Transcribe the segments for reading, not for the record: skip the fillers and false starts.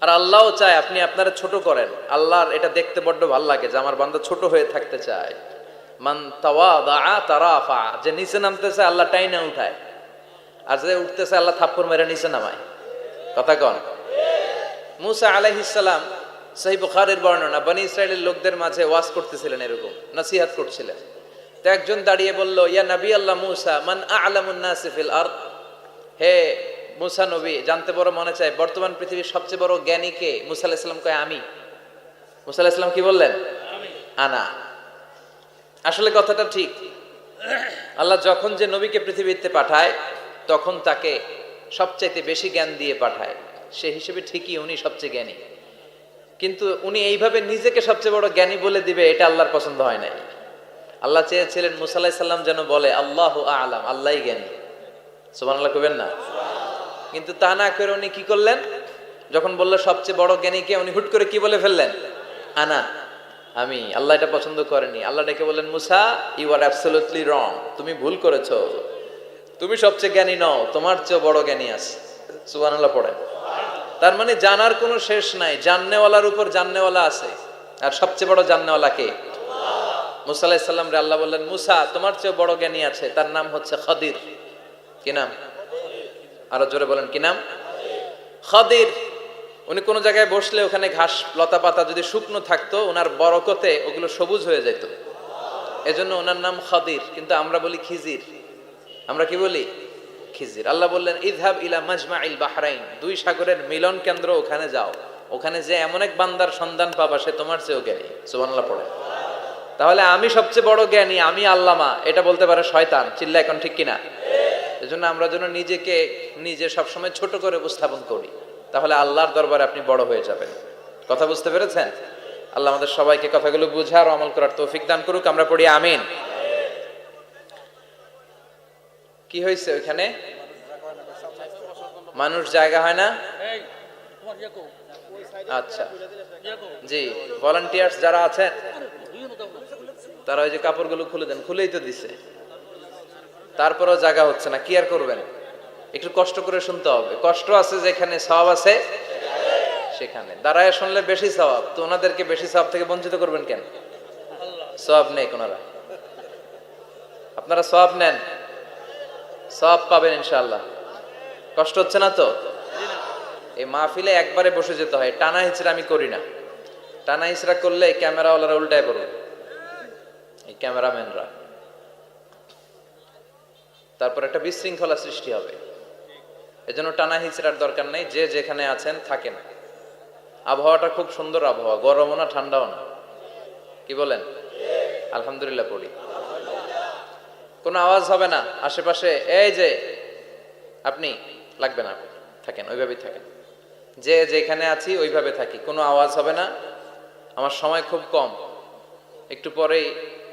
আর আল্লাহও চায় আপনি আপনারা ছোট করেন। আল্লাহর এটা দেখতে বড্ড ভালো লাগে যে আমার বান্দা ছোট হয়ে থাকতে চায়। মান তাওয়াদা তারাফা, যে নিচে নামতেছে আল্লাহ টাইনা উঠায়, আর যে উঠতেছে আল্লাহ থাপ্পড় মেরে নিচে নামায়। কথা কন। মুসা আলাইহিস সালাম, সহিহ বুখারীর বর্ণনা, বনি ইসরাইলের লোকদের মাঝে ওয়াজ করতেছিলেন, এরকম নসিহত করছিলেন। তো একজন দাঁড়িয়ে বলল, ইয়া নবী আল্লাহ মুসা, মান আ'লামুন নাসি ফিল আরদ, হে মুসা নবী, জানতে বড় মনে চায় বর্তমান পৃথিবীর সবচেয়ে বড় জ্ঞানী কে? মুসা আলাইহিস সালাম কয় আমি। মুসা আলাইহিস সালাম কি বললেন? আনা। আসলে কথাটা ঠিক। আল্লাহ যখন যে নবীকে পৃথিবীতে পাঠায় তখন তাকে সবচাইতে বেশি জ্ঞান দিয়ে পাঠায়, সে হিসেবে ঠিকই উনি সবচেয়ে জ্ঞানী। কিন্তু উনি এইভাবে নিজেকে সবচেয়ে বড় জ্ঞানী বলে দিবে, এটা আল্লাহর পছন্দ হয় নাই। আল্লাহ চেয়েছিলেন মুসা আলাইহিস সালাম যেন বলে আল্লাহু আ'লাম, আল্লাহই জ্ঞানী। সুবহানাল্লাহ কইবেন না? কিন্তু তা না করে উনি কি করলেন? যখন বললো সবচেয়ে বড় জ্ঞানী কে, উনি হুট করে কি বলে ফেললেন? আনা, আমি। আল্লাহ এটা পছন্দ করেনি। আল্লাহ ডেকে বললেন, মুসা, ইউ আর অ্যাবসলিউটলি রং, তুমি ভুল করেছো, তুমি সবচেয়ে জ্ঞানী নও, তোমার চেয়ে বড় জ্ঞানী আছে। সুবহানাল্লাহ পড়েন। তার মানে জানার কোনো শেষ নাই, জাননেওয়ালার উপর জাননেওয়ালা আছে। আর সবচেয়ে বড় জাননেওয়ালা কে? মুসা আলাইহিস সালাম রে আল্লাহ বললেন, মুসা, তোমার চেয়ে বড় জ্ঞানী আছে, তার নাম হচ্ছে খাদির। কি নাম? আরো জোরে বলেন, কি নাম? খাদির। উনি কোন জায়গায় বসলে ওখানে ঘাস লতা পাতা যদি শুকনো থাকতো, ওনার বরকতে ওগুলো সবুজ হয়ে যেত, এজন্য ওনার নাম খাদির। কিন্তু আমরা বলি খিজির। আমরা কি বলি? খিজির। আল্লাহ বললেন, ইযহাব ইলা মাজমাইল বাহরাইন, দুই সাগরের মিলন কেন্দ্র, ওখানে যাও, ওখানে যে এমন এক বান্দার সন্ধান পাবা সে তোমার চেয়েও জ্ঞানী। সুবহানাল্লাহ পড়ে। তাহলে আমি সবচেয়ে বড় জ্ঞানী, আমি আল্লামা, এটা বলতে পারে শয়তান। চিল্লা এখন ঠিক কিনা? এজন্য আমরা যেন নিজেকে নিজে সবসময় ছোট করে উপস্থাপন করি, তাহলে আল্লাহর দরবারে আপনি বড় হয়ে যাবেন। কথা বুঝতে পেরেছেন? আল্লাহ আমাদের সবাইকে কথাগুলো বুঝার ও আমল করার তৌফিক দান করুক। আমরা পড়ি আমিন। কি হয়েছে ওইখানে? মানুষ জায়গা হয় না? আচ্ছা, জি, ভলান্টিয়ার্স যারা আছেন তারা ওই যে কাপড়গুলো খুলে দেন। খুলেই তো দিছে, তারপরেও জায়গা হচ্ছে না। কি আর করবেন? একটু কষ্ট করে শুনতে হবে। কষ্ট আছে যেখানে, সওয়াব আছে সেখানে। দাঁড়ায় শুনলে বেশি সওয়াব, তো ওনাদেরকে বেশি সওয়াব থেকে বঞ্চিত করবেন কেন? সওয়াব নেই কোনারা, আপনারা সওয়াব নেন, সওয়াব পাবেন ইনশাআল্লাহ। কষ্ট হচ্ছে না তো? এই মাহফিলে একবারে বসে যেতে হয়, টানা হিচড়া আমি করি না। টানা হিচড়া করলে ক্যামেরাওয়ালারা উল্টায় পড়বে, এই ক্যামেরাম্যানরা, তারপর একটা বিশৃঙ্খলা সৃষ্টি হবে। এজন্য টানা হিচড়ার দরকার নেই, যে যেখানে আছেন থাকেন। আবহাওয়াটা খুব সুন্দর আবহাওয়া, গরমও না ঠান্ডাও না। কি বলেন? আলহামদুলিল্লাহ পড়ি। কোনো আওয়াজ হবে না আশেপাশে, এই যে আপনি লাগবে না, থাকেন ওইভাবেই থাকেন। যে যেখানে আছি ওইভাবে থাকি, কোনো আওয়াজ হবে না। আমার সময় খুব কম, একটু পরেই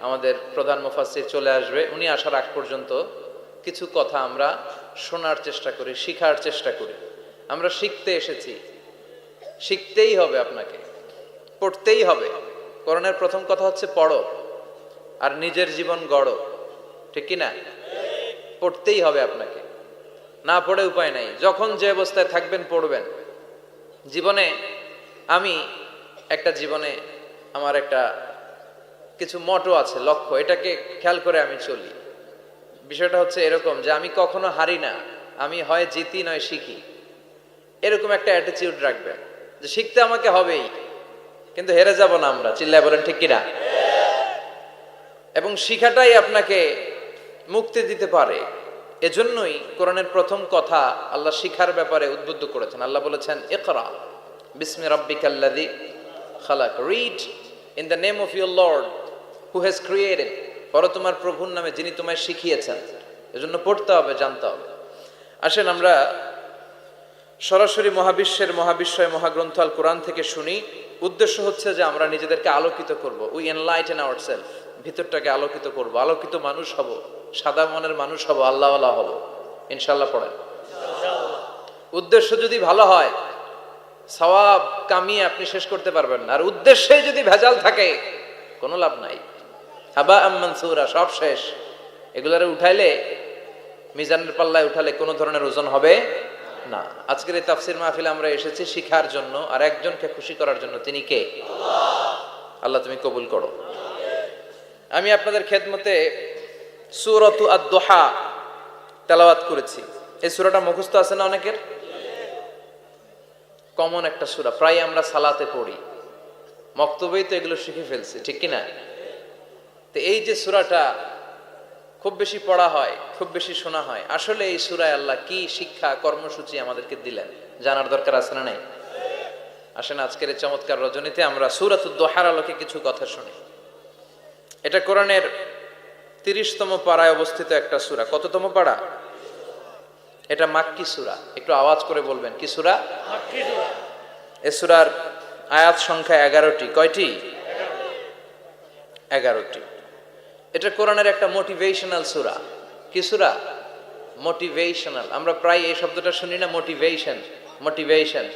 আমাদের প্রধান মুফাসসির চলে আসবে। উনি আসার আগ পর্যন্ত কিছু কথা আমরা শোনার চেষ্টা করি, শিখার চেষ্টা করি। আমরা শিখতে এসেছি, শিখতেই হবে, আপনাকে পড়তেই হবে। কোরআনের প্রথম কথা হচ্ছে পড়ো, আর নিজের জীবন গড়ো। ঠিক কি না? পড়তেই হবে আপনাকে, না পড়ে উপায় নাই। যখন যে অবস্থায় থাকবেন পড়বেন। জীবনে আমি আমার একটা কিছু মটো আছে, লক্ষ্য, এটাকে খেয়াল করে আমি চলি। বিষয়টা হচ্ছে এরকম যে আমি কখনো হারি না, আমি হয় জিতি নয় শিখি। এরকম একটা অ্যাটিটিউড রাখবেন যে শিখতে আমাকে হবেই, কিন্তু হেরে যাব না আমরা। চিল্লায় বলেন ঠিক কিনা? এবং শিখাটাই আপনাকে মুক্তি দিতে পারে। এজন্যই কোরআনের প্রথম কথা আল্লাহ শিখার ব্যাপারে উদ্বুদ্ধ করেছেন। আল্লাহ বলেছেন, ইকরা বিসমি রাব্বিকাল্লাযী খালাক, read in the name of your lord who has created, পড়ো তোমার প্রভুর নামে যিনি তোমায় শিখিয়েছেন। এজন্য পড়তে হবে, জানতে হবে। আসেন আমরা সরাসরি মহাবিশ্বয় মহাগ্রন্থ আল কোরআন থেকে শুনি। উদ্দেশ্য হচ্ছে যে আমরা নিজেদেরকে আলোকিত করব, উই এনলাইটেন আওয়ারসেলফ, ভিতরটাকে আলোকিত করব, আলোকিত মানুষ হব, সাদা মনের মানুষ হব, আল্লাহওয়ালা হব ইনশাআল্লাহ। পড়েন। উদ্দেশ্য যদি ভালো হয়, সওয়াব কামিয়ে আপনি শেষ করতে পারবেন না। আর উদ্দেশ্যে যদি ভেজাল থাকে, কোনো লাভ নাই। হাবা মানসুরা, সব শেষ। এগুলারে উঠাইলে, মিজানের পাল্লায় উঠালে কোনো ধরনের ওজন হবে না। আজকের এই তাফসির মাহফিলে আমরা এসেছি শিখার জন্য আর একজনকে খুশি করার জন্য। তিনি কে? আল্লাহ তুমি কবুল করো। আমি আপনাদের খেদমতে সূরাতু আদ-দুহা তেলাওয়াত করেছি। এই সূরাটা মুখস্থ আছে না অনেকের? কমন একটা সূরা, প্রায় আমরা সালাতে পড়ি, মক্তবেই তো এগুলো শিখে ফেলছি, ঠিক কি না? তো এই যে সূরাটা খুব বেশি পড়া হয়, খুব বেশি শোনা হয়, আসলে এই সূরায় আল্লাহ কি শিক্ষা কর্মসূচি আমাদেরকে দিলেন জানার দরকার আছে না নাই? আসেন আজকের এই চমৎকার রজনীতে আমরা সূরাতুদ দুহার আলোকে কিছু কথা শুনি। এটা কোরআনের 30তম পারায় অবস্থিত একটা সূরা। কততম পারা? এটা মাক্কি সূরা। একটু আওয়াজ করে বলবেন, কি সূরা? মাক্কি সূরা। এই সূরার আয়াত সংখ্যা 11টি। কয়টি? 11টি। এটা কোরআনের একটা মোটিভেশনাল সূরা। কি সূরা? মোটিভেশনাল। আমরা প্রায় এই শব্দটা শুনি না, মোটিভেশন, মোটিভেশন,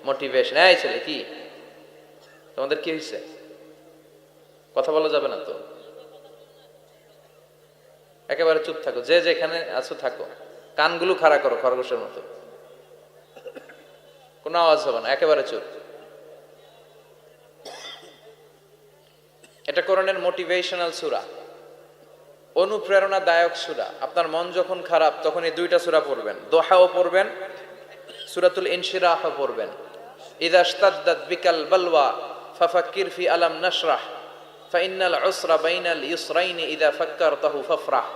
মোটিভেশন। এই ছেলে কি তোমাদের কি হয়েছে? কথা বলা যাবে না তো, একেবারে চুপ থাকো, যে যেখানে আছো থাকো, কানগুলো খাড়া করো খরগোশের মতো, কোনো আওয়াজ হবে না, একেবারে চুপ। এটা কোরআনের মোটিভেশনাল সূরা, অনুপ্রেরণাদায়ক সূরা। আপনার মন যখন খারাপ তখন এই দুইটা সূরা পড়বেন, দোহাও পড়বেন, সূরাতুল ইনশিরাহও পড়বেন। ইযা ইশতাদ্দাত বিকাল বালওয়া ফাফাক্কির ফি আলাম নাশরাহ ফাইন্নাল উসরা বাইনাল ইউসরাইনি ইযা ফাক্কারতাহু ফাফরাহ।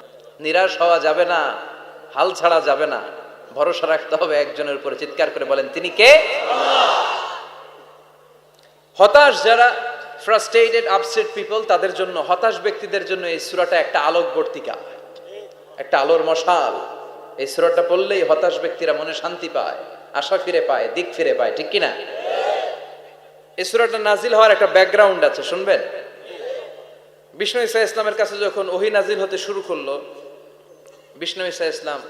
নিরাশ হওয়া যাবে না, হাল ছাড়া যাবে না, ভরসা রাখতে হবে একজনের উপরে। চিৎকার করে বলেন, তিনি কে? আল্লাহ। হতাশ যারা, ফ্রাস্ট্রেটেড আপসেট পিপল, তাদের জন্য, হতাশ ব্যক্তিদের জন্য এই সূরাটা একটা আলোকবর্তিকা, একটা আলোর মশাল। এই সূরাটা পড়লেই হতাশ ব্যক্তিরা মনে শান্তি পায়, আশা ফিরে পায়, দিক ফিরে পায়, ঠিক কি না? এই সূরাটা নাজিল হওয়ার একটা ব্যাকগ্রাউন্ড আছে, শুনবেন। বিষ্ণু ঈসা ইসলামের কাছে যখন ওহী নাজিল হতে শুরু করলো, বিষ্ণু ঈসা ইসলাম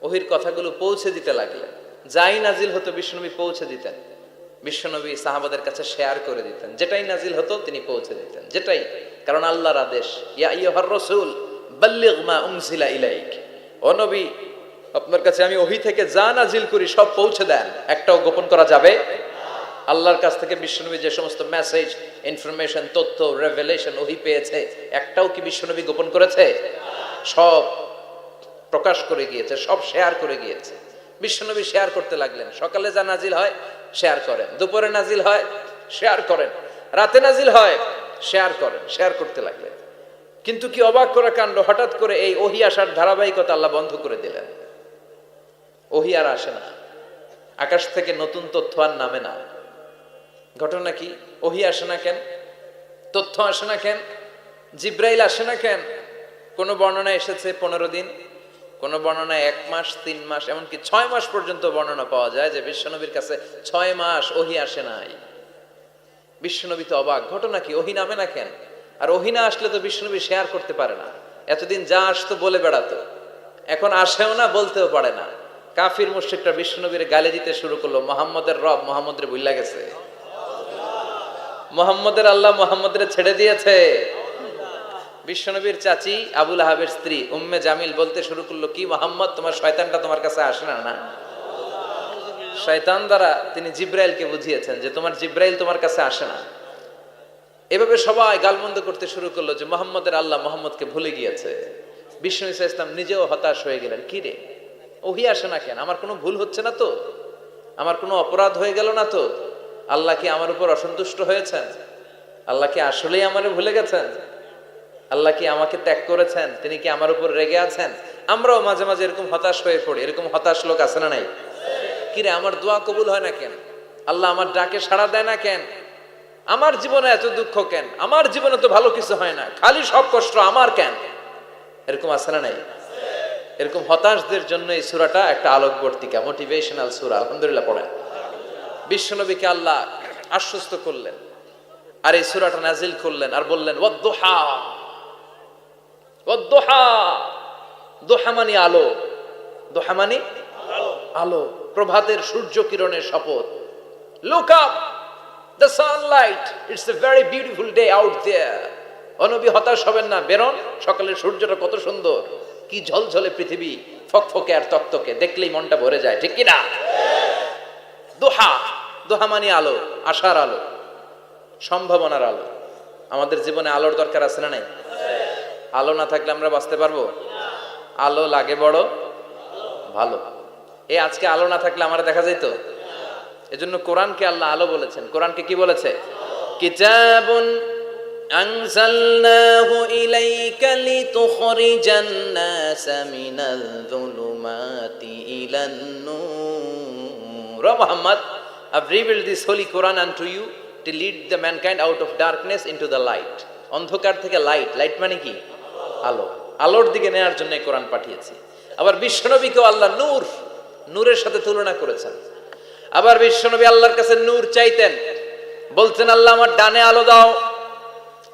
ওহীর কথাগুলো পৌঁছে দিতে লাগলেন। যাই নাজিল হতো বিষ্ণুনবী পৌঁছে দিতেন, বিশ্বনবী সাহাবাদের কাছে শেয়ার করে দিতেন। যেটাই নাজিল হতো তিনি পৌঁছে দিতেন, যেটাই, কারণ আল্লাহর আদেশ, ইয়া আইয়ুহার রাসূল বাল্লিগ মা উনজিলা ইলাইক। ও নবী, আপনার কাছে আমি ওহী থেকে যা নাজিল করি সব পৌঁছে দেন, একটাও গোপন করা যাবে। আল্লাহর কাছ থেকে বিশ্বনবী যে সমস্ত মেসেজ, ইনফরমেশন, তথ্য, রেভেলেশন ওহী পেয়েছে, একটাও কি বিশ্বনবী গোপন করেছে? সব প্রকাশ করে গিয়েছে, সব শেয়ার করে গিয়েছে। বিশ্বনবী শেয়ার করতে লাগলেন। সকালে যা নাজিল হয় শেয়ার করেন, দুপুরে নাজিল হয় শেয়ার করেন, রাতে নাজিল হয় শেয়ার করেন, শেয়ার করতে লাগলেন। কিন্তু কি অবাক করা কাণ্ড, হঠাৎ করে এই ওহী আসার ধারাবাহিকতা আল্লাহ বন্ধ করে দিলেন। ওহী আর আসে না, আকাশ থেকে নতুন তথ্য আর নামে না। ঘটনা কি? ওহী আসে না কেন? তথ্য আসে না কেন? জিব্রাইল আসে না কেন? কোন বর্ণনা এসেছে 15 দিন, কোন বর্ণনায় 1 মাস, 3 মাস, এমনকি 6 মাস পর্যন্ত বর্ণনা পাওয়া যায় যে বিশ্বনবীর কাছে 6 মাস ওহী আসে নাই। বিশ্বনবী তো অবাক, ঘটনা কি? ওহী নামে না কেন? আর ওহী না আসলে তো বিশ্বনবী শেয়ার করতে পারে না। এতদিন যা আসতো বলে বেড়াতো, এখন আসেও না, বলতেও পারে না। কাফির মুশরিকরা বিশ্বনবীর গালি দিতে শুরু করলো, মুহাম্মদের রব মুহাম্মদরে ভুইলা গেছে, মুহাম্মদের আল্লাহ মুহাম্মদরে ছেড়ে দিয়েছে। বিশ্বনবীর চাচি আবু লাহাবের স্ত্রী উম্মে জামিল বলতে শুরু করলো, কি মুহাম্মদ, তোমার শয়তানটা তোমার কাছে আসে না? না, শয়তান দ্বারা তিনি জিব্রাইলকে বুঝিয়েছেন যে তোমার জিব্রাইল তোমার কাছে আসে না। এভাবে সবাই গালমন্দ করতে শুরু করলো যে মুহাম্মদের আল্লাহ মুহাম্মদকে ভুলে গিয়েছে। বিষ্ণু ঈসা ইসলাম নিজেও হতাশ হয়ে গেলেন। কি রে, ওহী আসে না কেন? আমার কোনো ভুল হচ্ছে না তো? আমার কোনো অপরাধ হয়ে গেল না তো? আল্লাহ কি আমার উপর অসন্তুষ্ট হয়েছেন? আল্লাহ কি আসলেই আমারে ভুলে গেছেন? আল্লাহ কি আমাকে ত্যাগ করেছেন? তিনি কি আমার উপর রেগে আছেন? আমরাও মাঝে মাঝে এরকম হতাশ হয়ে পড়ি। এরকম হতাশ লোক আছে না নাই? কিরে, আমার দোয়া কবুল হয় না কেন? আল্লাহ আমার ডাকে সাড়া দেয় না কেন? আমার জীবনে এত দুঃখ কেন? আমার জীবনে তো ভালো কিছু হয় না, খালি সব কষ্ট আমার কেন? এরকম আছে না নাই? এরকম হতাশদের জন্য এই সূরাটা একটা আলোকবর্তিকা, মোটিভেশনাল সূরা। আলহামদুলিল্লাহ পড়েন। বিশ্বনবীকে আল্লাহ আশ্বস্ত করলেন আর এই সূরাটা নাজিল করলেন আর বললেন, ওয়াদ-দুহা, ওয়াদ-দুহা। দুহা মানে আলো, দুহা মানে আলো, প্রভাতের সূর্য কিরণের শপথ। Look up, the sunlight, it's a very beautiful day out there. ও নবী, হতাশ হবেন না, বেরোন, সকালের সূর্যটা কত সুন্দর, কি ঝলঝলে পৃথিবী। ফকফকে আর তকতকে, দেখলেই মনটা ভরে যায়, ঠিক কিনা? দোহা, দোহা মানে আলো, আশার আলো, সম্ভাবনার আলো। আমাদের জীবনে আলোর দরকার আছে না নাই? আলো না থাকলে আমরা বাঁচতে পারবো? আলো লাগে বড় ভালো। এই আজকে আলো না থাকলে আমার দেখা যেত? এজন্য কোরআনকে আল্লাহ আলো বলেছেন। কোরআনকে কি বলেছে? কিতাবুন আনজালনাহু ইলাইকা লিতুখরিজান নাসা মিনাল যুলুমাতি ইলান নূর। ও Muhammad, I've revealed this holy Quran unto you to lead the mankind out of darkness into the light. অন্ধকার থেকে লাইট, লাইট মানে কি? আলো, আলোর দিকে নেয়ার জন্য এই কোরআন পাঠিয়েছি। আবার বিশ্বনবীকেও আল্লাহ নূর, নূরের সাথে তুলনা করেছেন। আবার বিশ্বনবী আল্লাহর কাছে নূর চাইতেন, বলতেন আল্লাহ আমার ডানে আলো দাও,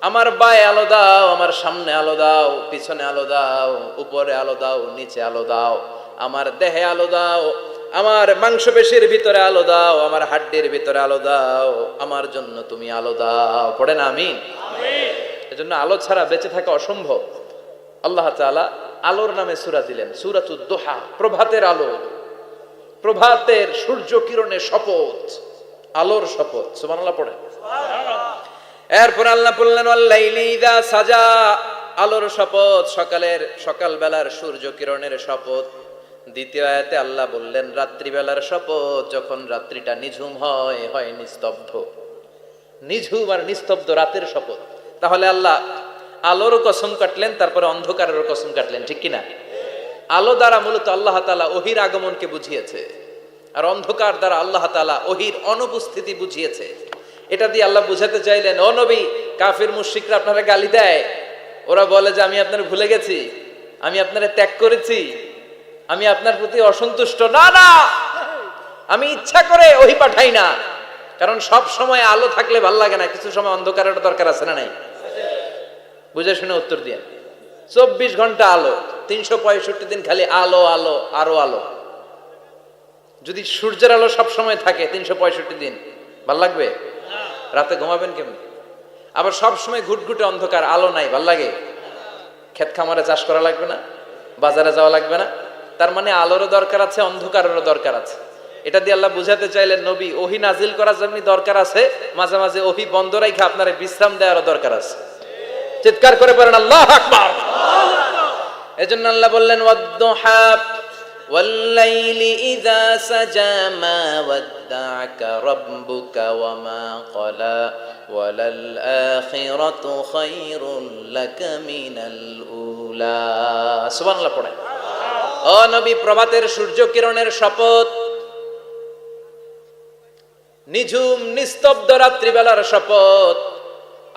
আমার বায়ে আলো দাও, আমার সামনে আলো দাও, পিছনে আলো দাও, উপরে আলো দাও, নিচে আলো দাও, আমার দেহে আলো দাও, আমার মাংসপেশির ভিতরে আলো দাও, আমার হাড্ডির ভিতরে আলো দাও, আমার জন্য তুমি আলো দাও। পড়েন আমিন। এজন্য আলো ছাড়া বেঁচে থাকা অসম্ভব। আল্লাহ তাআলা আলোর নামে সূরা দিলেন, সূরাতুদ দুহা, প্রভাতের আলো, প্রভাতের সূর্য কিরণের শপথ, আলোর শপথ। সুবহানাল্লাহ পড়েন। এরপর আল্লাহ বললেন ওয়াল্লাইলি ইযা সাজা, আলোর শপথ, সকালের, সকালবেলার সূর্য কিরণের শপথ। দ্বিতীয় আয়াতে আল্লাহ বললেন রাত্রিবেলার শপথ, যখন রাত্রিটা নিঝুম হয়, হয় নিস্তব্ধ, নিঝুম আর নিস্তব্ধ রাতের শপথ। তাহলে আল্লাহ আলোরও কসম কাটলেন, তারপরে অন্ধকারেরও কসম কাটলেন, ঠিক কিনা? আলো দ্বারা মূলত আল্লাহ তাআলা ওহির আগমনকে বুঝিয়েছে, আর অন্ধকার দ্বারা আল্লাহ তাআলা ওহির অনুপস্থিতি বুঝিয়েছে। এটা দিয়ে আল্লাহ বুঝাতে চাইলেন, ও নবী, কাফির মুশরিকরা আপনারা গালি দেয়, ওরা বলে যে আমি আপনার ভুলে গেছি, আমি আপনারে ত্যাগ করেছি, আমি আপনার প্রতি অসন্তুষ্ট। না না, আমি ইচ্ছা করে ওহি পাঠাই না, কারণ সব সময় আলো থাকলে ভাল লাগে না, কিছু সময় অন্ধকারের দরকার আছে না নাই? বুঝে শুনে উত্তর দিয়ে। 24 ঘন্টা আলো, 365 দিন খালি আলো আলো আরো আলো। যদি সূর্যের আলো সব সময় থাকে 365 দিন, ভাল লাগবে? রাতে ঘুমাবেন কেমন? আবার সব সময় ঘুটঘুটে অন্ধকার, আলো নাই, ভাল লাগে? ক্ষেত খামারে চাষ করা লাগবে না, বাজারে যাওয়া লাগবে না। তার মানে আলোরও দরকার আছে, অন্ধকারেরও দরকার আছে। এটা দিয়ে আল্লাহ বুঝাতে চাইলেন, নবী, ওহি নাজিল করার জন্য দরকার আছে, মাঝে মাঝে ওহি বন্ধ রাখা আপনার বিশ্রাম দেওয়ারও দরকার আছে। চিৎকার করে পড়েন আল্লাহু আকবার। এজন্য আল্লাহ বললেন ওয়াদ-দুহা ওয়াল-লাইলি ইযা সাজা মা ওয়াদ্দা'আকা রাব্বুকা ওয়া মা ক্বালা ওয়ালাল আখিরাতু খায়রুল লাকা মিনাল উলা। সুবহানাল্লাহ পড়েন। ও নবী, প্রভাতের সূর্য কিরণের শপথ, নিঝুম নিস্তব্ধ রাত্রিবেলার শপথ,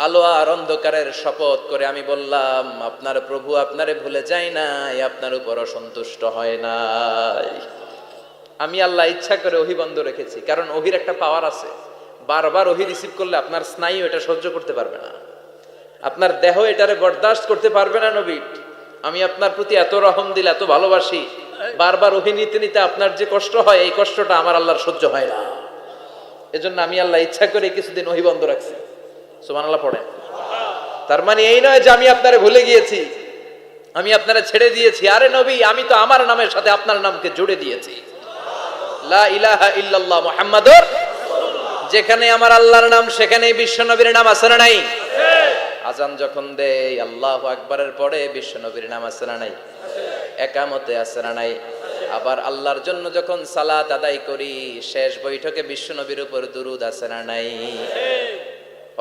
আলো আর অন্ধকারের শপথ করে আমি বললাম আপনার প্রভু আপনারে ভুলে যায় নাই, আপনার উপর অসন্তুষ্ট হয় নাই। আমি আল্লাহ ইচ্ছা করে ওহি বন্ধ রেখেছি, কারণ ওহির একটা পাওয়ার আছে, বারবার ওহি রিসিভ করলে আপনার স্নায়ু এটা সহ্য করতে পারবে না, আপনার দেহ এটারে বরদাস্ত করতে পারবে না। নবী, আমি আপনার প্রতি এত রহম দিল, এত ভালোবাসি, বারবার ওহি নিতে নিতে আপনার যে কষ্ট হয়, এই কষ্টটা আমার আল্লাহর সহ্য হয় না। এজন্য আমি আল্লাহ ইচ্ছা করে কিছুদিন ওহি বন্ধ রাখছি। সুবহানাল্লাহ পড়েন। তার মানে এই নয় যে আমি আপনারে ভুলে গিয়েছি, আমি আপনারে ছেড়ে দিয়েছি। আরে নবী, আমি তো আমার নামের সাথে আপনার নামকে জুড়ে দিয়েছি। লা ইলাহা ইল্লাল্লাহ মুহাম্মাদুর রাসূলুল্লাহ। যেখানে আমার আল্লাহর নাম, সেখানেই বিশ্ব নবীর নাম আছে না নাই? আজান যখন দেই আল্লাহু আকবারের পরে বিশ্ব নবীর নাম আছে না নাই? একামতে আছে না নাই? আবার আল্লাহর জন্য যখন সালাত আদায় করি, শেষ বৈঠকে বিশ্ব নবীর উপর দুরূদ আছে না নাই?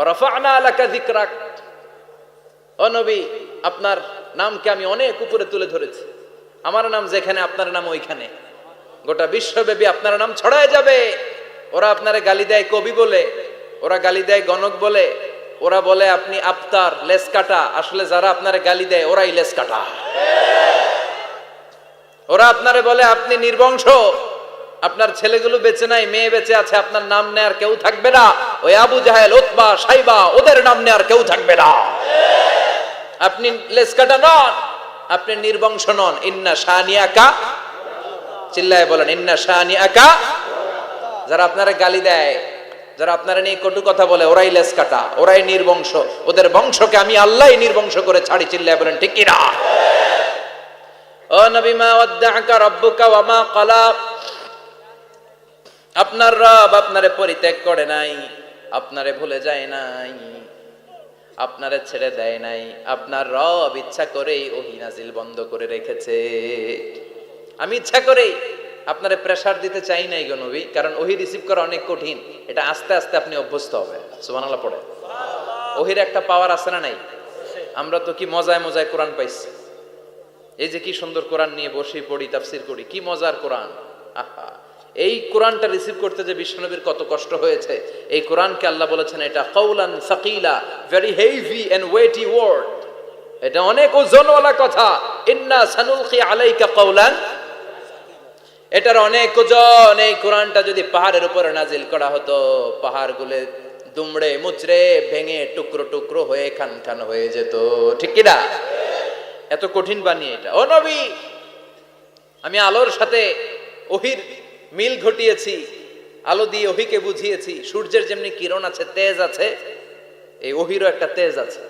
রাফা'না লাকা যিকরাক। ও নবী, আপনার নামকে আমি অনেক উপরে তুলে ধরেছি। আমার নাম যেখানে, আপনার নাম ওইখানে। গোটা বিশ্বব্যাপী আপনার নাম ছড়ায় যাবে। ওরা আপনারে গালি দেয় কবি বলে, ওরা গালি দেয় গণক বলে, ওরা বলে আপনি আফতার, লেস কাটা। আসলে যারা আপনারে গালি দেয় ওরাই লেস কাটা। ওরা আপনারে বলে আপনি নির্বংশ, আপনার ছেলেগুলো বেঁচে নাই, মেয়ে বেঁচে আছে, আপনার নাম নেয়ার কেউ থাকবে না। ওই আবু জাহেল, উতবা, সাইবা, ওদের নাম নেয়ার কেউ থাকবে না। আপনি লেস কাটা নন, আপনি নির্বংশ নন। ইন্না শানিয়াকা, চিল্লায় বলেন ইন্না শানিয়াকা। যারা আপনারা গালি দেয়, যারা আপনারা নিয়ে কটু কথা বলে, ওরাই লেস কাটা, ওরাই নির্বংশ। ওদের বংশকে আমি আল্লাহই নির্বংশ করে ছাড়ি। চিল্লায় বলেন ঠিক কিনা? ও নবী, মা ওয়াদ্দাআকা রাব্বুকা ওয়া মা ক্বালা, আপনার রব আপনারে পরিত্যাগ করে নাই, আপনারে ভুলে যায় নাই, আপনারে ছেড়ে দেয় নাই। আপনার রব ইচ্ছা করেই ওহী নাজিল বন্ধ করে রেখেছে। আমি ইচ্ছা করেই আপনারে প্রেসার দিতে চাই নাই গো নবী, কারণ ওহী রিসিভ করা অনেক কঠিন। এটা আস্তে আস্তে আপনি অভ্যস্ত হবেন। সুবহানাল্লাহ পড়ে। ওহীর একটা পাওয়ার আছে না নাই? আমরা তো কি মজায় মজায় কোরআন পাইছি। এই যে কি সুন্দর কোরআন নিয়ে বসে পড়ি, তাফসীর করি, কি মজার কোরআন। আহা, এই কোরআনটা রিসিভ করতে যে বিশ্বনবীর কত কষ্ট হয়েছে। এই কোরআনকে আল্লাহ বলেছেন এটা কাউলান সাকিলা, very heavy and weighty word, এটা অনেক ওজনওয়ালা কথা। ইন্না সানুলকি আলাইকা কাউলান, এটার অনেক ওজন। এই কোরআনটা যদি পাহাড়ের উপরে নাজিল করা হতো, পাহাড়গুলো দুমড়ে মুচড়ে ভেঙে টুকরো টুকরো হয়ে খান খান হয়ে যেত, ঠিক কি না? এত কঠিন বানিয়ে এটা। ও নবী, আমি আলোর সাথে ওহীর মিল ঘটিয়েছি, আলো দিয়ে ওহীকে বুঝিয়েছি। সূর্যের যেমনি কিরণ আছে, তেজ আছে, এই ওহীরও একটা তেজ আছে।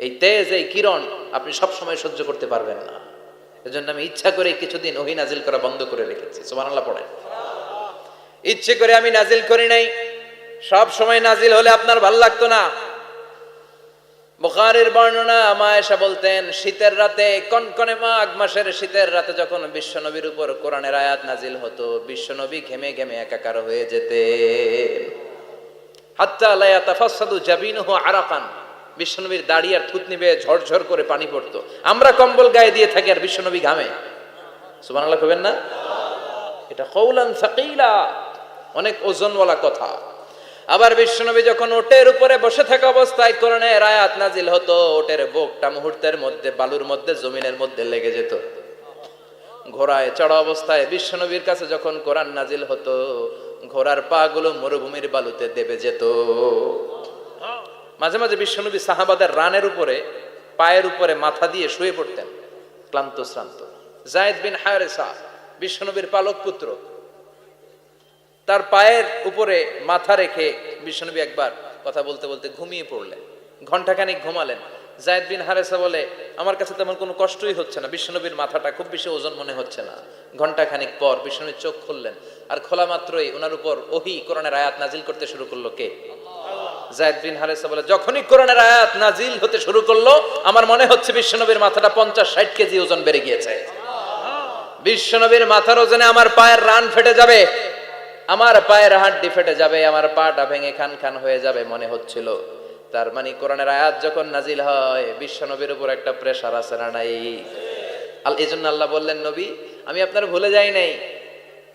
এই তেজ, এই কিরণ আপনি সব সময় সহ্য করতে পারবেন না। এজন্য আমি ইচ্ছা করে কিছুদিন ওহী নাজিল করা বন্ধ করে রেখেছি। সুবহানাল্লাহ পড়েন। ইচ্ছে করে আমি নাজিল করি নাই। সব সময় নাজিল হলে আপনার ভালো লাগতো না। বুখারীর বর্ণনা, মা আয়েশা বলতেন, শীতের রাতে, কনকনে মাঘ মাসের শীতের রাতে যখন বিশ্বনবীর উপর কোরআনের আয়াত নাজিল হতো, বিশ্বনবী ঘেমে ঘেমে একাকার হয়ে যেতেন। হাত্তা লা ইয়াতাফাসসাদু জাবিনুহু আরাকান, বিশ্বনবীর দাড়ি আর থুতনি বেয়ে ঝরঝর করে পানি পড়তো। আমরা কম্বল গায়ে দিয়ে থাকি আর বিশ্বনবী ঘামে। সুবহানাল্লাহ কইবেন না? এটা কাউলান সাকিলা, অনেক ওজনওয়ালা কথা। আবার বিশ্বনবী যখন ওটের উপরে বসে থাকা অবস্থায় কোরআনের আয়াত নাজিল হতো, ওটের বুকটা মুহূর্তের মধ্যে বালুর মধ্যে, জমিনের মধ্যে লেগে যেত। ঘোড়ায় চড়া অবস্থায় বিশ্বনবীর কাছে যখন কোরআন নাজিল হতো, ঘোড়ার পা গুলো মরুভূমির বালুতে দেবে যেত। মাঝে মাঝে বিশ্বনবী সাহাবাদের রানের উপরে, পায়ের উপরে মাথা দিয়ে শুয়ে পড়তেন, ক্লান্ত শ্রান্ত। যায়েদ বিন হারেসা, বিশ্বনবীর পালক পুত্র, তার পায়ের উপরে মাথা রেখে বিশ্বনবী একবার কথা বলতে বলতে ঘুমিয়ে পড়লেন। ঘন্টাখানিক ঘুমালেন। যায়েদ বিন হারেসা বলে, আমার কাছে তেমন কোনো কষ্টই হচ্ছে না, বিশ্বনবীর মাথাটা খুব বেশি ওজন মনে হচ্ছে না। ঘন্টাখানিক পর বিশ্বনবীর চোখ খুললেন, আর খোলা মাত্রই ওনার উপর ওহী কোরআনের আয়াত নাজিল করতে শুরু করলো। কে? যায়েদ বিন হারেসা বলে, যখনই কোরআনের আয়াত নাজিল হতে শুরু করলো, আমার মনে হচ্ছে বিশ্বনবীর মাথাটা 50-60 কেজি ওজন বেড়ে গিয়েছে। বিশ্বনবীর মাথার ওজনে আমার পায়ের রান ফেটে যাবে, আমার পায়ের হাড্ডি ফেটে যাবে, আমার পাটা ভেঙে খান খান হয়ে যাবে মনে হচ্ছিল। তার মানে কোরআনের আয়াত যখন নাজিল হয়, বিশ্বনবীর উপর একটা প্রেসার আছে না নাই? এই জন্য আল্লাহ বললেন, নবী আমি আপনার ভুলে যাই নাই।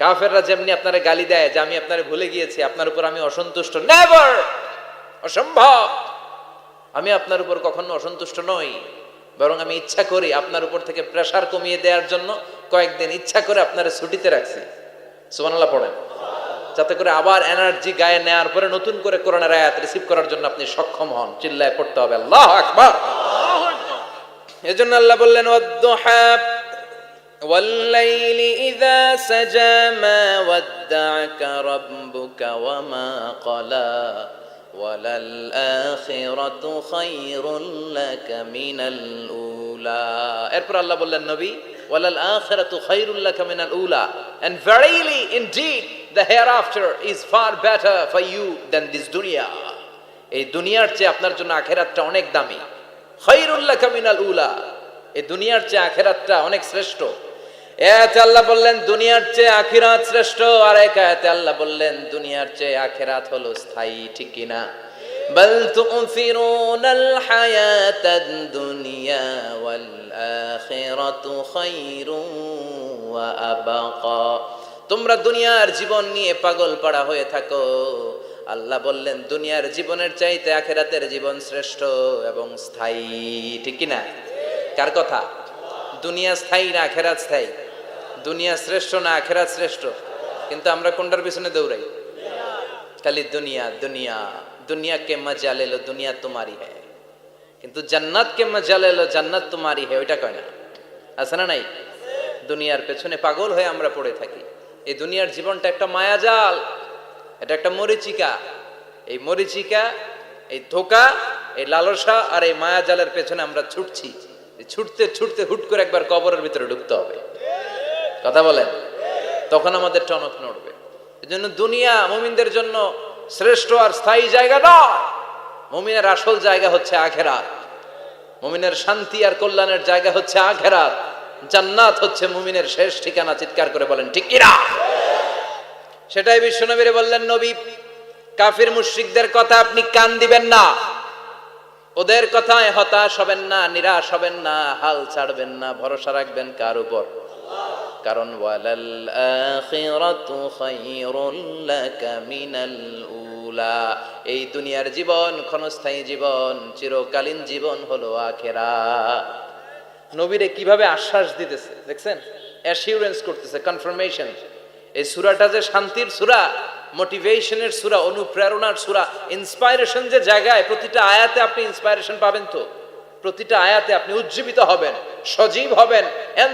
কাফেররা যেমনি আপনারা গালি দেয় যে আমি আপনার ভুলে গিয়েছি, আপনার উপর আমি অসন্তুষ্ট, নেভার, অসম্ভব। আমি আপনার উপর কখনো অসন্তুষ্ট নই, বরং আমি ইচ্ছা করি আপনার উপর থেকে প্রেসার কমিয়ে দেওয়ার জন্য কয়েকদিন ইচ্ছা করে আপনারা ছুটিতে রাখছি। সুবহানাল্লাহ পড়েন, যাতে করে আবার এনার্জি গায়ে নেওয়ার পরে নতুন করে কোরআনের আয়াত রিসিভ করার জন্য আপনি সক্ষম হন। চিল্লায় পড়তে হবে আল্লাহু আকবার। এজন্য আল্লাহ বললেন, ওয়াদ-দুহা ওয়াল-লাইলি ইযা সাজা মা ওয়াদ্দা'আকা রাব্বুকা ওয়া মা ক্বালা ওয়ালাল আখিরাতু খায়রুল লাকা মিনাল উলা। এরপর আল্লাহ বললেন, নবী ওয়ালাল আখিরাতু খায়রুল লাকা মিনাল উলা, and verily indeed the hereafter is far better for you than this dunya. এই দুনিয়ার চেয়ে আপনার জন্য আখিরাতটা অনেক দামি। খায়রুল লাকা মিনাল উলা, এই দুনিয়ার চেয়ে আখিরাতটা অনেক শ্রেষ্ঠ। এতে আল্লাহ বললেন দুনিয়ার চেয়ে আখিরাত শ্রেষ্ঠ, আর এক আয়াতে আল্লাহ বললেন দুনিয়ার চেয়ে আখিরাত হলো স্থায়ী, ঠিক কি না? বাল তু'থিরুনাল হায়াতাদ দুনিয়া ওয়াল আখিরাতু খায়রুন ওয়া আবাকা। তোমরা দুনিয়ার জীবন নিয়ে পাগল পাড়া হয়ে থাকো, আল্লাহ বললেন দুনিয়ার জীবনের চাইতে আখিরাতের জীবন শ্রেষ্ঠ এবং স্থায়ী, ঠিক কি না? কার কথা? দুনিয়া স্থায়ী না আখিরাত স্থায়ী? দুনিয়া শ্রেষ্ঠ না আখিরাত শ্রেষ্ঠ? কিন্তু আমরা কোনটার পিছনে দৌড়াই? খালি দুনিয়া দুনিয়া। দুনিয়া কে মজা লে লো, দুনিয়া তোমারি হ্যায়, কিন্তু জান্নাত কে মজা লে লো, জান্নাত তোমারি হ্যায়, ওইটা কয় না? আছে না নাই? দুনিয়ার পেছনে পাগল হয়ে আমরা পড়ে থাকি। এই দুনিয়ার জীবনটা একটা মায়াজাল, এটা একটা মরিচিকা। এই মরিচিকা, এই ধোঁকা, এই লালসা আর এই মায়াজালের পেছনে আমরা ছুটছি। ছুটতে ছুটতে হুট করে একবার কবরের ভিতরে ঢুকতে হবে। কথা বলেন, তখন আমাদের টনক নড়বে। এজন্য দুনিয়া মুমিনদের জন্য শ্রেষ্ঠ আর স্থায়ী জায়গা নয়। মুমিনের আসল জায়গা হচ্ছে আখিরাত। মুমিনের শান্তি আর কল্যাণের জায়গা হচ্ছে আখিরাত। জান্নাত হচ্ছে মুমিনের শেষ ঠিকানা। চিৎকার করে বলেন ঠিক কি না? সেটাই বিশ্বনবী বললেন, নবী কাফির মুশরিকদের কথা আপনি কান দিবেন না, ওদের কথায় হতাশ হবেন না, নিরাশ হবেন না, হাল ছাড়বেন না, ভরসা রাখবেন কার উপর? কারণ ওয়ালাল আখিরাতু খায়রুল লাকা মিনাল উলা, এই দুনিয়ার জীবন ক্ষণস্থায়ী জীবন, চিরকালীন জীবন হলো আখিরাত। নবীরে কিভাবে আশ্বাস দিতেছে দেখছেন, অ্যাসিউরেন্স করতেছে, কনফার্মেশন। এই সূরাটা যে শান্তির সূরা, মোটিভেশনের সূরা, অনুপ্রেরণার সূরা, ইন্সপাইরেশন যে জায়গায়, প্রতিটা আয়াতে আপনি ইন্সপাইরেশন পাবেন। তো প্রতিটা আয়াতে আপনি উজ্জীবিত হবেন, সজীব হবেন।